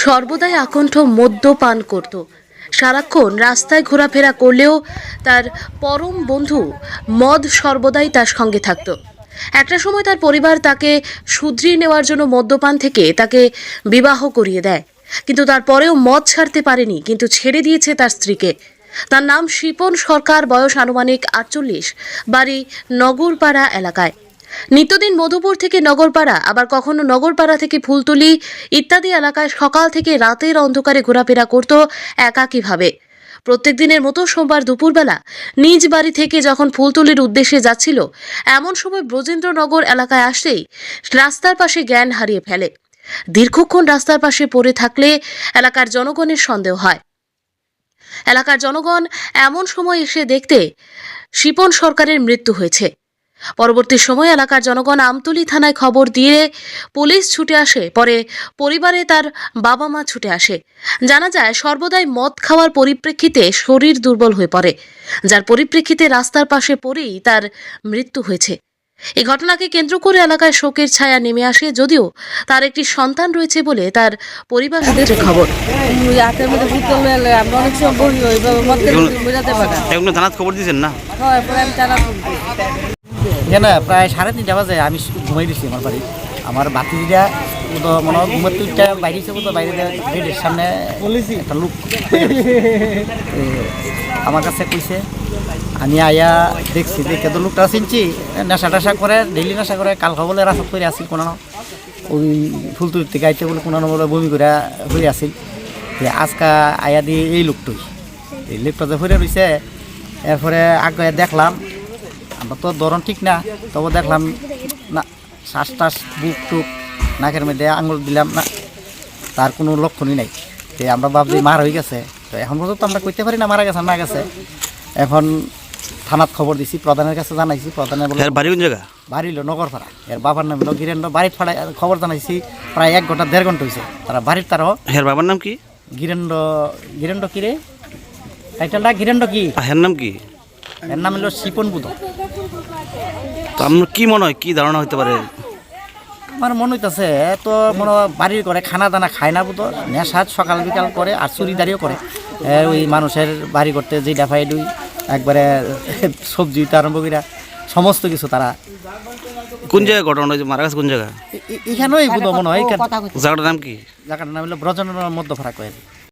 সর্বদাই আকণ্ঠ মদ্যপান করত। সারাক্ষণ রাস্তায় ঘোরাফেরা করলেও তার পরম বন্ধু মদ সর্বদাই তার সঙ্গে থাকত। একটা সময় তার পরিবার তাকে শুধরিয়ে নেওয়ার জন্য মদ্যপান থেকে তাকে বিবাহ করিয়ে দেয়, কিন্তু তারপরেও মদ ছাড়তে পারেনি, কিন্তু ছেড়ে দিয়েছে তার স্ত্রীকে। তার নাম শিপন সরকার, বয়স আনুমানিক 48, বাড়ি নগরপাড়া এলাকায়। নিত্যদিন মধুপুর থেকে নগরপাড়া, আবার কখনো নগরপাড়া থেকে ফুলতলি ইত্যাদি এলাকায় সকাল থেকে রাতের অন্ধকারে ঘোরাফেরা করত একাকীভাবে। প্রত্যেক দিনের মতো সোমবার দুপুরবেলা নিজ বাড়ি থেকে যখন ফুলতলির উদ্দেশ্যে যাচ্ছিল, এমন সময় ব্রজেন্দ্রনগর এলাকায় আসতেই রাস্তার পাশে জ্ঞান হারিয়ে ফেলে। দীর্ঘক্ষণ রাস্তার পাশে পড়ে থাকলে এলাকার জনগণের সন্দেহ হয়। এলাকার জনগণ এমন সময় এসে দেখতে শিপন সরকারের মৃত্যু হয়েছে। পরবর্তী সময় এলাকার জনগণ আমতলী থানায় খবর দিয়ে পুলিশ ছুটে আসে। পরে পরিবারে তার বাবা মা ছুটে আসে। জানা যায় সর্বদাই মদ খাওয়ার পরিপ্রেক্ষিতে শরীর দুর্বল হয়ে পড়ে, যার পরিপ্রেক্ষিতে রাস্তার পাশে পড়েই তার মৃত্যু হয়েছে। এই ঘটনাকে কেন্দ্র করে এলাকায় শোকের ছায়া নেমে আসে, যদিও তার একটি সন্তান রয়েছে বলে তার পরিবার সূত্রে খবর। খবর দিয়েছেন না? এখানে প্রায় 3:30 বাজে আমি ঘুমাই দিচ্ছি আমার বাড়ি। আমার বাতিটা মনে হয় ঘুমার তুইটা বাইরে তো বাইরে গেটের সামনে একটা লোক আমার কাছে কইছে। আমি আয়া দেখছি, দেখে তো লোকটা চিনছি, নেশা টেশা করে, ডেইলি নেশা করে। কাল খবরে রাস্তা করে আসি, কোনো ওই ফুলতুলির থেকে আইতে বলে কোনো বলে বমি করে হয়ে আসিল। আজকা আয়া দিয়ে এই লোকটাই, এই লোকটা যে হয়ে রয়েছে। এরপরে আগে দেখলাম, আমরা তো ধরন ঠিক না, তবে দেখলাম না শ্বাস টাস, বুক টুক, নাকের মধ্যে আঙুল দিলাম না, তার কোনো লক্ষণই নাই। তো আমরা ভাবছি মার হয়ে গেছে। তো এখন পর্যন্ত আমরা কইতে পারি না মারা গেছে না গেছে। এখন থানাত খবর দিছি, প্রধানের কাছে জানাইছি। প্রধানের বলে বাড়ি কোন জায়গা? বাড়ি হলো নগরপাড়া। এর বাবার নাম হলো গিরেন্দ্র। বাড়ির ফাড়ায় খবর জানাইছি, প্রায় 1 ঘন্টা 1.5 ঘন্টা হয়েছে। তারা বাড়ির তারও। হের বাবার নাম কি? গিরেন্দ্র কি রে টাইটেলটা? গিরেন্দ্র কি? হের নাম কি? এর নাম হলো শিপন বুধ। তো আপনার কি মনে হয়, কি ধারণা হতে পারে? আমার মনে হইতেছে তো মনে বাড়ির করে খানা দানা খায় না বুধ, নেশাত সকাল বিকাল করে, আর চুরিদারিও করে। ওই মানুষের বাড়ি করতে যে ডাফাই দুই একবারে সবজি আরম্ভ করিয়া সমস্ত কিছু তারা। কোন জায়গায় ঘটনা হয়েছে, মারা গেছে কোন জায়গা? এখানেই বুধ মনে হয়। জায়গাটার নাম কি? জায়গাটার নাম হলো ব্রজেন্দ্রনগর মধ্যপাড়া কয়েল।